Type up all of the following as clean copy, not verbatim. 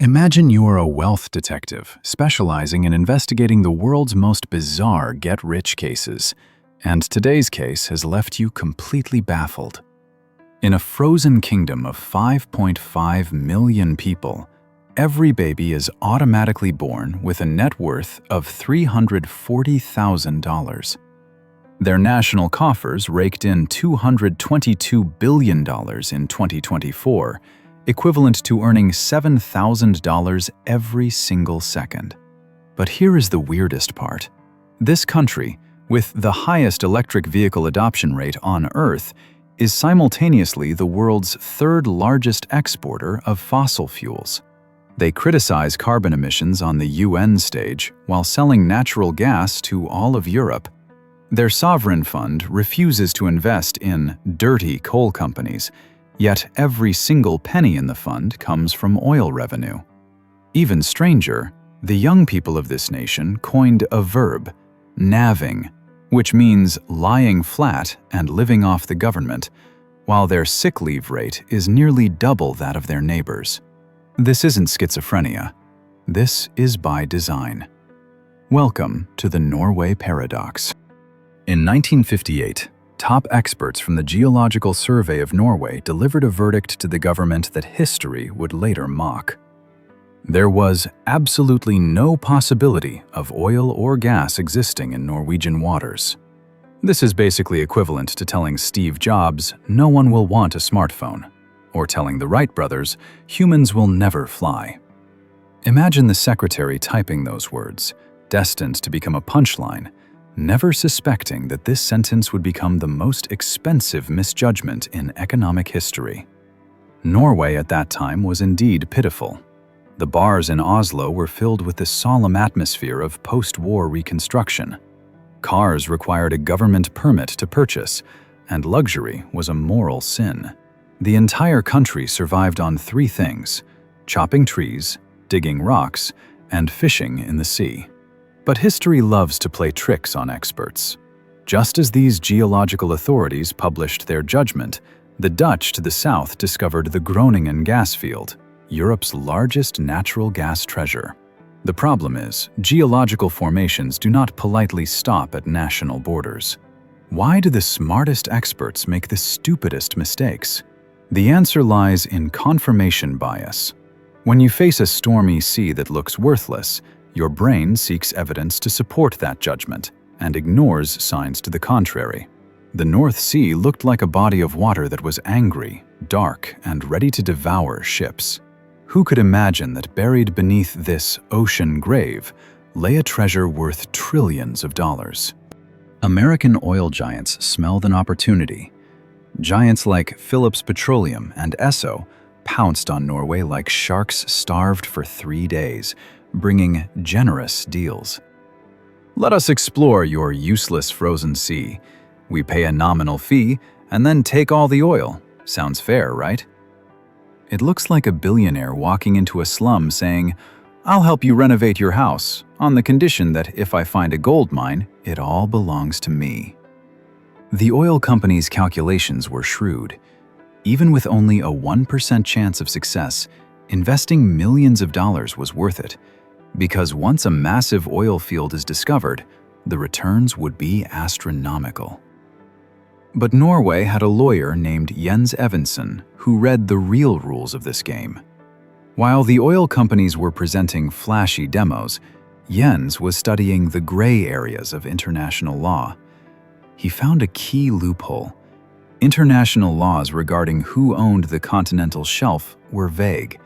Imagine you're a wealth detective specializing in investigating the world's most bizarre get-rich cases, and today's case has left you completely baffled. In a frozen kingdom of 5.5 million people, every baby is automatically born with a net worth of $340,000. Their national coffers raked in $222 billion in 2024, equivalent to earning $7,000 every single second. But here is the weirdest part. This country, with the highest electric vehicle adoption rate on Earth, is simultaneously the world's third largest exporter of fossil fuels. They criticize carbon emissions on the UN stage while selling natural gas to all of Europe. Their sovereign fund refuses to invest in dirty coal companies, yet every single penny in the fund comes from oil revenue. Even stranger, the young people of this nation coined a verb, navving, which means lying flat and living off the government, while their sick leave rate is nearly double that of their neighbors. This isn't schizophrenia. This is by design. Welcome to the Norway Paradox. In 1958, top experts from the Geological Survey of Norway delivered a verdict to the government that history would later mock. There was absolutely no possibility of oil or gas existing in Norwegian waters. This is basically equivalent to telling Steve Jobs, no one will want a smartphone, or telling the Wright brothers, humans will never fly. Imagine the secretary typing those words, destined to become a punchline, never suspecting that this sentence would become the most expensive misjudgment in economic history. Norway at that time was indeed pitiful. The bars in Oslo were filled with the solemn atmosphere of post-war reconstruction. Cars required a government permit to purchase, and luxury was a moral sin. The entire country survived on three things: chopping trees, digging rocks, and fishing in the sea. But history loves to play tricks on experts. Just as these geological authorities published their judgment, the Dutch to the south discovered the Groningen gas field, Europe's largest natural gas treasure. The problem is, geological formations do not politely stop at national borders. Why do the smartest experts make the stupidest mistakes? The answer lies in confirmation bias. When you face a stormy sea that looks worthless, your brain seeks evidence to support that judgment and ignores signs to the contrary. The North Sea looked like a body of water that was angry, dark, and ready to devour ships. Who could imagine that buried beneath this ocean grave lay a treasure worth trillions of dollars? American oil giants smelled an opportunity. Giants like Phillips Petroleum and Esso pounced on Norway like sharks starved for 3 days, bringing generous deals. Let us explore your useless frozen sea. We pay a nominal fee and then take all the oil. Sounds fair, right? It looks like a billionaire walking into a slum saying, "I'll help you renovate your house on the condition that if I find a gold mine, it all belongs to me." The oil company's calculations were shrewd. Even with only a 1% chance of success, investing millions of dollars was worth it, because once a massive oil field is discovered, the returns would be astronomical. But Norway had a lawyer named Jens Evensen who read the real rules of this game. While the oil companies were presenting flashy demos, Jens was studying the gray areas of international law. He found a key loophole. International laws regarding who owned the continental shelf were vague.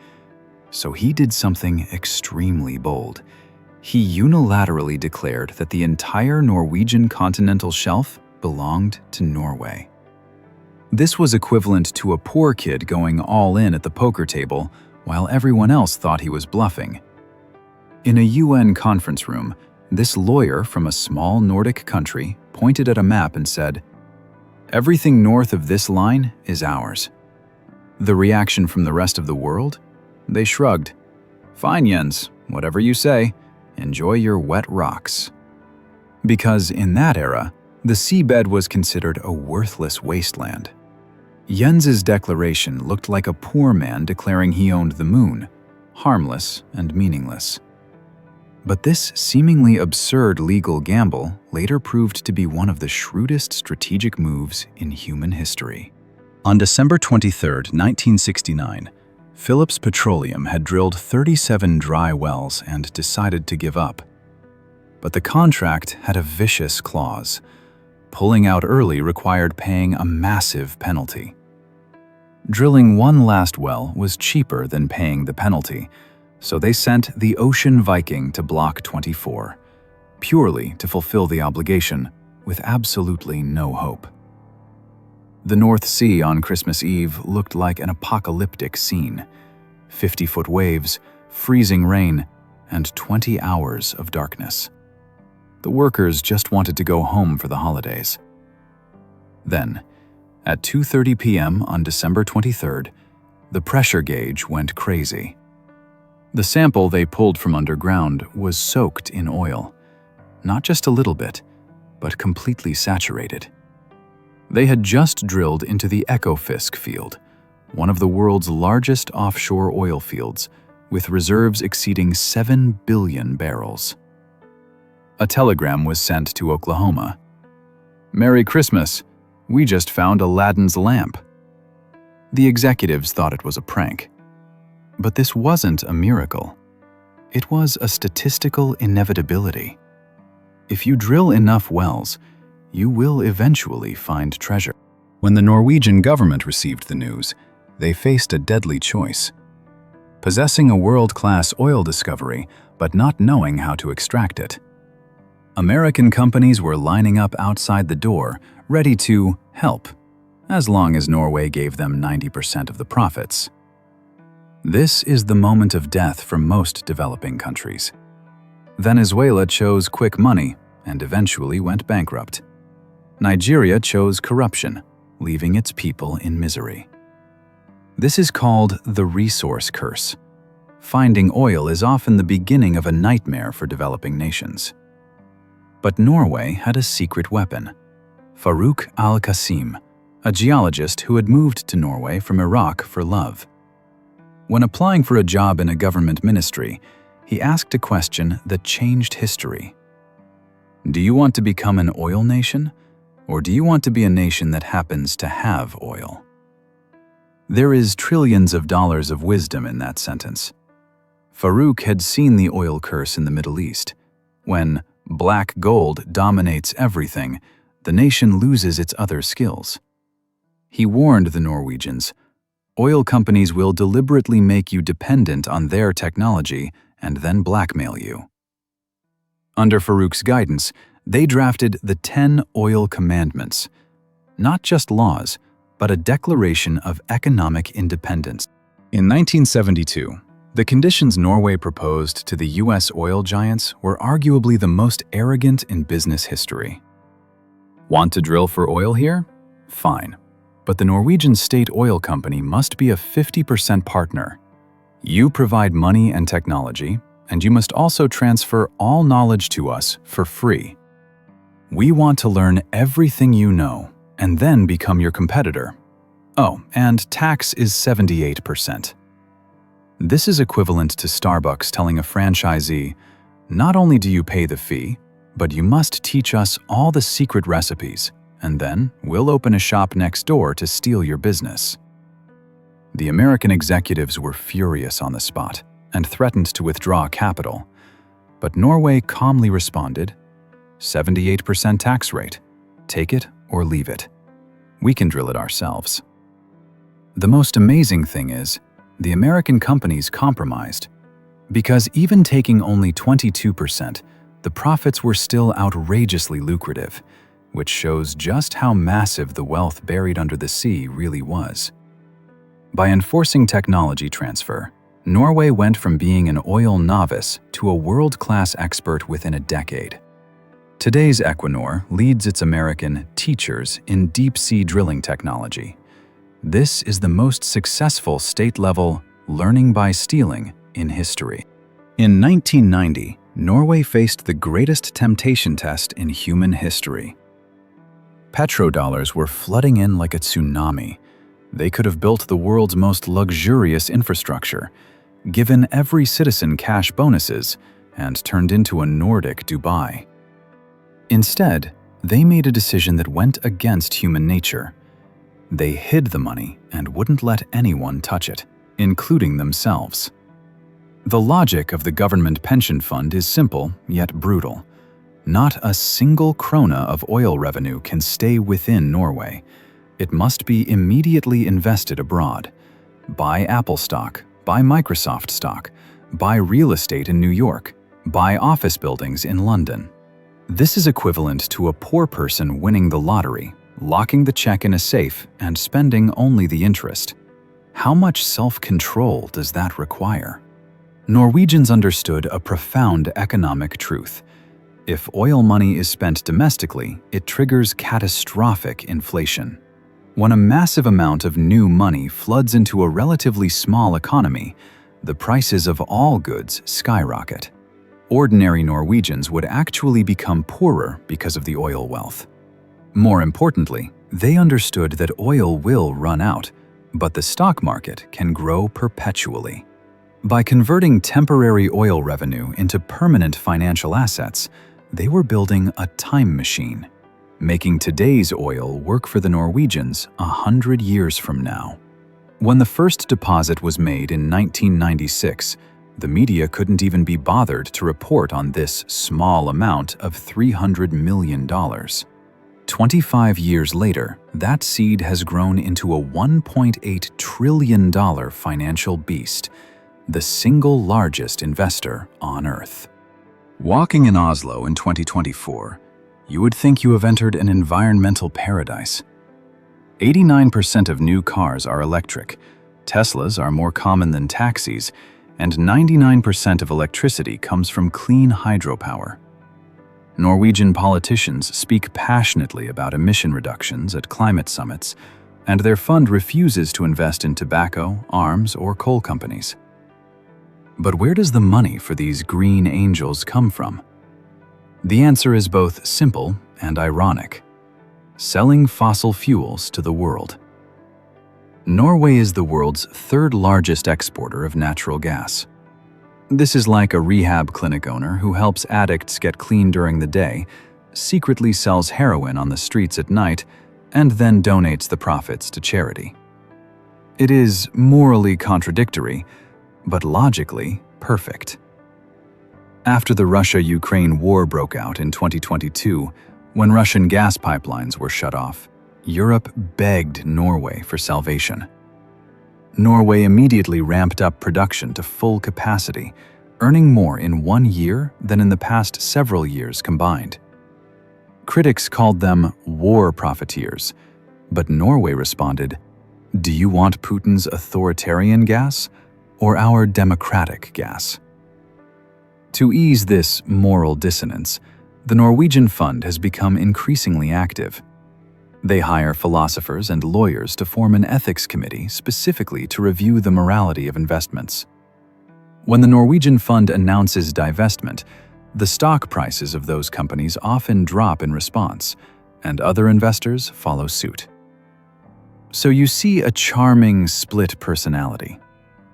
So he did something extremely bold. He unilaterally declared that the entire Norwegian continental shelf belonged to Norway. This was equivalent to a poor kid going all in at the poker table while everyone else thought he was bluffing. In a UN conference room, this lawyer from a small Nordic country pointed at a map and said, "Everything north of this line is ours." The reaction from the rest of the world? They shrugged. "Fine, Jens, whatever you say. Enjoy your wet rocks." Because in that era, the seabed was considered a worthless wasteland. Jens's declaration looked like a poor man declaring he owned the moon, harmless and meaningless. But this seemingly absurd legal gamble later proved to be one of the shrewdest strategic moves in human history. On December 23, 1969, Phillips Petroleum had drilled 37 dry wells and decided to give up. But the contract had a vicious clause. Pulling out early required paying a massive penalty. Drilling one last well was cheaper than paying the penalty, so they sent the Ocean Viking to Block 24, purely to fulfill the obligation, with absolutely no hope. The North Sea on Christmas Eve looked like an apocalyptic scene: 50-foot waves, freezing rain, and 20 hours of darkness. The workers just wanted to go home for the holidays. Then, at 2:30 p.m. on December 23rd, the pressure gauge went crazy. The sample they pulled from underground was soaked in oil, not just a little bit, but completely saturated. They had just drilled into the Ekofisk field, one of the world's largest offshore oil fields, with reserves exceeding 7 billion barrels. A telegram was sent to Oklahoma. "Merry Christmas! We just found Aladdin's lamp." The executives thought it was a prank. But this wasn't a miracle. It was a statistical inevitability. If you drill enough wells, you will eventually find treasure. When the Norwegian government received the news, they faced a deadly choice: possessing a world-class oil discovery, but not knowing how to extract it. American companies were lining up outside the door, ready to help, as long as Norway gave them 90% of the profits. This is the moment of death for most developing countries. Venezuela chose quick money and eventually went bankrupt. Nigeria chose corruption, leaving its people in misery. This is called the resource curse. Finding oil is often the beginning of a nightmare for developing nations. But Norway had a secret weapon: Farouk al-Qasim, a geologist who had moved to Norway from Iraq for love. When applying for a job in a government ministry, he asked a question that changed history. Do you want to become an oil nation, or do you want to be a nation that happens to have oil? There is trillions of dollars of wisdom in that sentence. Farouk had seen the oil curse in the Middle East. When black gold dominates everything, the nation loses its other skills. He warned the Norwegians, oil companies will deliberately make you dependent on their technology and then blackmail you. Under Farouk's guidance, they drafted the 10 Oil Commandments, not just laws, but a declaration of economic independence. In 1972, the conditions Norway proposed to the U.S. oil giants were arguably the most arrogant in business history. Want to drill for oil here? Fine. But the Norwegian state oil company must be a 50% partner. You provide money and technology, and you must also transfer all knowledge to us for free. We want to learn everything you know, and then become your competitor. Oh, and tax is 78%. This is equivalent to Starbucks telling a franchisee, not only do you pay the fee, but you must teach us all the secret recipes, and then we'll open a shop next door to steal your business. The American executives were furious on the spot and threatened to withdraw capital. But Norway calmly responded, 78% tax rate. Take it or leave it. We can drill it ourselves. The most amazing thing is, the American companies compromised. Because even taking only 22%, the profits were still outrageously lucrative, which shows just how massive the wealth buried under the sea really was. By enforcing technology transfer, Norway went from being an oil novice to a world-class expert within a decade. Today's Equinor leads its American teachers in deep-sea drilling technology. This is the most successful state-level learning by stealing in history. In 1990, Norway faced the greatest temptation test in human history. Petrodollars were flooding in like a tsunami. They could have built the world's most luxurious infrastructure, given every citizen cash bonuses, and turned into a Nordic Dubai. Instead, they made a decision that went against human nature. They hid the money and wouldn't let anyone touch it, including themselves. The logic of the government pension fund is simple yet brutal. Not a single krona of oil revenue can stay within Norway. It must be immediately invested abroad. Buy Apple stock, buy Microsoft stock, buy real estate in New York, buy office buildings in London. This is equivalent to a poor person winning the lottery, locking the check in a safe and spending only the interest. How much self-control does that require? Norwegians understood a profound economic truth. If oil money is spent domestically, it triggers catastrophic inflation. When a massive amount of new money floods into a relatively small economy, the prices of all goods skyrocket. Ordinary Norwegians would actually become poorer because of the oil wealth. More importantly, they understood that oil will run out, but the stock market can grow perpetually. By converting temporary oil revenue into permanent financial assets, they were building a time machine, making today's oil work for the Norwegians 100 years from now. When the first deposit was made in 1996, the media couldn't even be bothered to report on this small amount of $300 million. 25 years later, that seed has grown into a $1.8 trillion financial beast, the single largest investor on Earth. Walking in Oslo in 2024, you would think you have entered an environmental paradise. 89% of new cars are electric, Teslas are more common than taxis, and 99% of electricity comes from clean hydropower. Norwegian politicians speak passionately about emission reductions at climate summits, and their fund refuses to invest in tobacco, arms, or coal companies. But where does the money for these green angels come from? The answer is both simple and ironic: selling fossil fuels to the world. Norway is the world's third largest exporter of natural gas. This is like a rehab clinic owner who helps addicts get clean during the day, secretly sells heroin on the streets at night, and then donates the profits to charity. It is morally contradictory, but logically perfect. After the Russia-Ukraine war broke out in 2022, when Russian gas pipelines were shut off, Europe begged Norway for salvation. Norway immediately ramped up production to full capacity, earning more in 1 year than in the past several years combined. Critics called them war profiteers, but Norway responded, "Do you want Putin's authoritarian gas or our democratic gas?" To ease this moral dissonance, the Norwegian fund has become increasingly active. They hire philosophers and lawyers to form an ethics committee specifically to review the morality of investments. When the Norwegian fund announces divestment, the stock prices of those companies often drop in response, and other investors follow suit. So you see a charming split personality,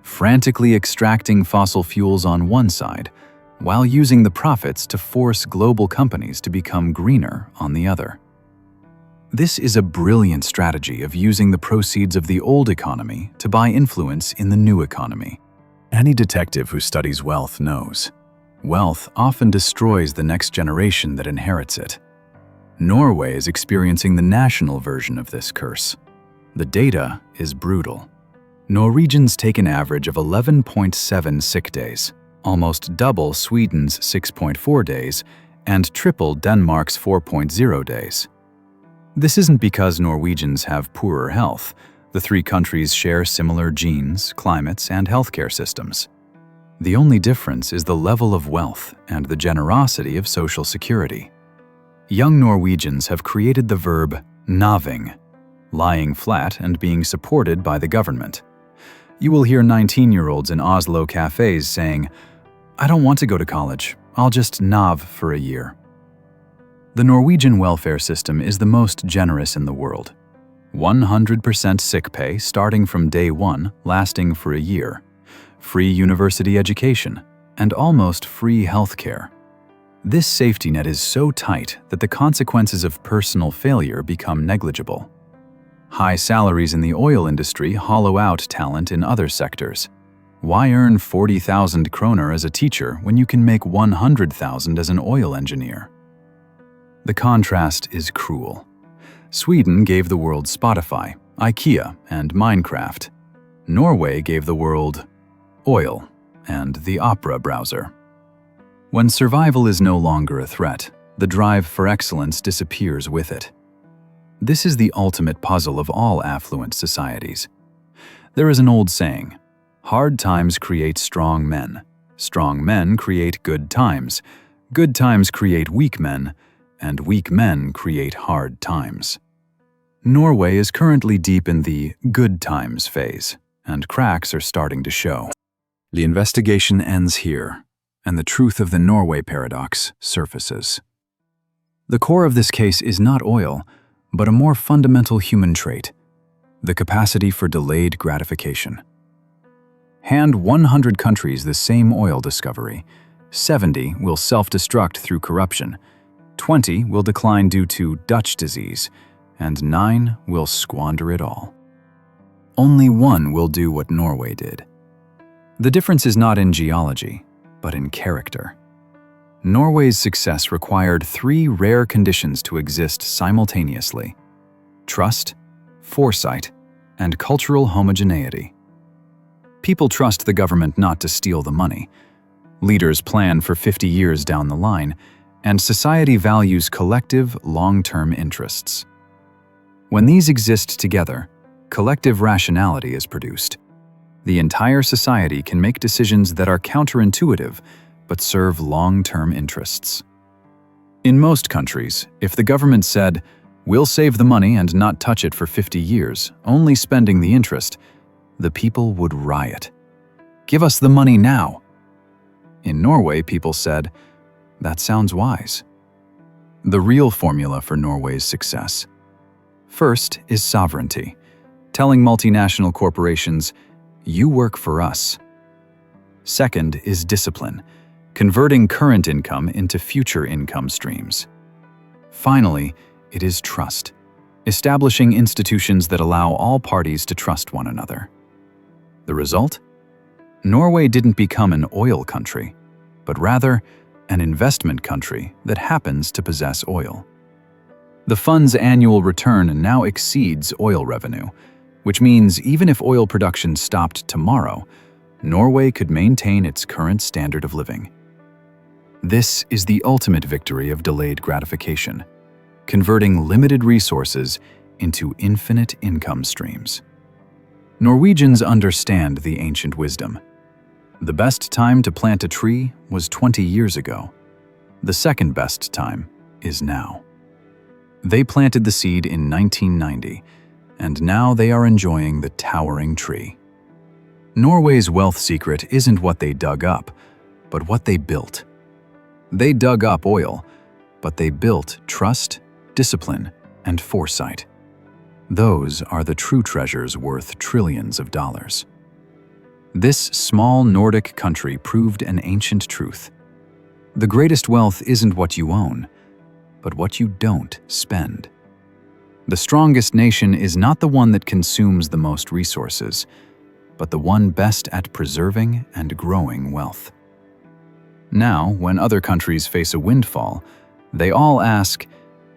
frantically extracting fossil fuels on one side, while using the profits to force global companies to become greener on the other. This is a brilliant strategy of using the proceeds of the old economy to buy influence in the new economy. Any detective who studies wealth knows. Wealth often destroys the next generation that inherits it. Norway is experiencing the national version of this curse. The data is brutal. Norwegians take an average of 11.7 sick days, almost double Sweden's 6.4 days, and triple Denmark's 4.0 days. This isn't because Norwegians have poorer health. The three countries share similar genes, climates, and healthcare systems. The only difference is the level of wealth and the generosity of social security. Young Norwegians have created the verb naving, lying flat and being supported by the government. You will hear 19-year-olds in Oslo cafes saying, "I don't want to go to college. I'll just nav for a year." The Norwegian welfare system is the most generous in the world. 100% sick pay starting from day one, lasting for a year. free university education, and almost free healthcare. This safety net is so tight that the consequences of personal failure become negligible. High salaries in the oil industry hollow out talent in other sectors. Why earn 40,000 kroner as a teacher when you can make 100,000 as an oil engineer? The contrast is cruel. Sweden gave the world Spotify, IKEA, and Minecraft. Norway gave the world oil and the Opera browser. When survival is no longer a threat, the drive for excellence disappears with it. This is the ultimate puzzle of all affluent societies. There is an old saying, "Hard times create strong men create good times create weak men, and weak men create hard times." Norway is currently deep in the good times phase, and cracks are starting to show. The investigation ends here, and the truth of the Norway Paradox surfaces. The core of this case is not oil, but a more fundamental human trait, the capacity for delayed gratification. Hand 100 countries the same oil discovery. 70 will self-destruct through corruption, 20 will decline due to Dutch disease, and 9 will squander it all. Only 1 will do what Norway did. The difference is not in geology, but in character. Norway's success required 3 rare conditions to exist simultaneously: trust, foresight, and cultural homogeneity. People trust the government not to steal the money. Leaders plan for 50 years down the line, and society values collective, long-term interests. When these exist together, collective rationality is produced. The entire society can make decisions that are counterintuitive but serve long-term interests. In most countries, if the government said, "We'll save the money and not touch it for 50 years, only spending the interest," the people would riot. "Give us the money now." In Norway, people said, "That sounds wise." The real formula for Norway's success. First is sovereignty, telling multinational corporations, "You work for us." Second is discipline, converting current income into future income streams. Finally, it is trust, establishing institutions that allow all parties to trust one another. The result? Norway didn't become an oil country, but rather an investment country that happens to possess oil. The fund's annual return now exceeds oil revenue, which means even if oil production stopped tomorrow, Norway could maintain its current standard of living. This is the ultimate victory of delayed gratification, converting limited resources into infinite income streams. Norwegians understand the ancient wisdom. The best time to plant a tree was 20 years ago. The second best time is now. They planted the seed in 1990, and now they are enjoying the towering tree. Norway's wealth secret isn't what they dug up, but what they built. They dug up oil, but they built trust, discipline, and foresight. Those are the true treasures worth trillions of dollars. This small Nordic country proved an ancient truth. The greatest wealth isn't what you own, but what you don't spend. The strongest nation is not the one that consumes the most resources, but the one best at preserving and growing wealth. Now, when other countries face a windfall, they all ask,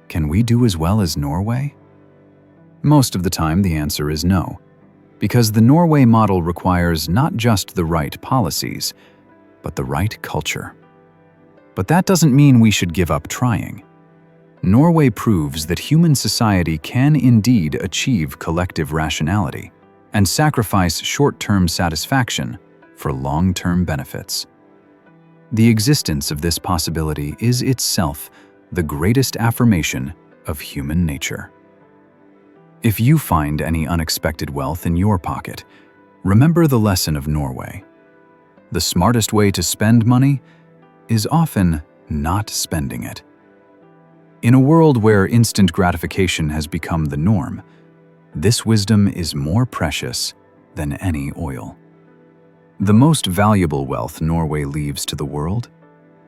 "Can we do as well as Norway?" Most of the time, the answer is no, because the Norway model requires not just the right policies, but the right culture. But that doesn't mean we should give up trying. Norway proves that human society can indeed achieve collective rationality and sacrifice short-term satisfaction for long-term benefits. The existence of this possibility is itself the greatest affirmation of human nature. If you find any unexpected wealth in your pocket, remember the lesson of Norway. The smartest way to spend money is often not spending it. In a world where instant gratification has become the norm, this wisdom is more precious than any oil. The most valuable wealth Norway leaves to the world?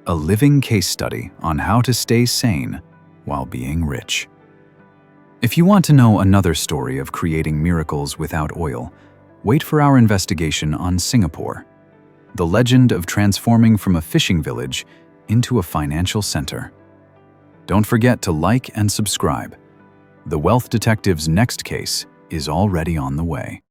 A living case study on how to stay sane while being rich. If you want to know another story of creating miracles without oil, wait for our investigation on Singapore, the legend of transforming from a fishing village into a financial center. Don't forget to like and subscribe. The Wealth Detective's next case is already on the way.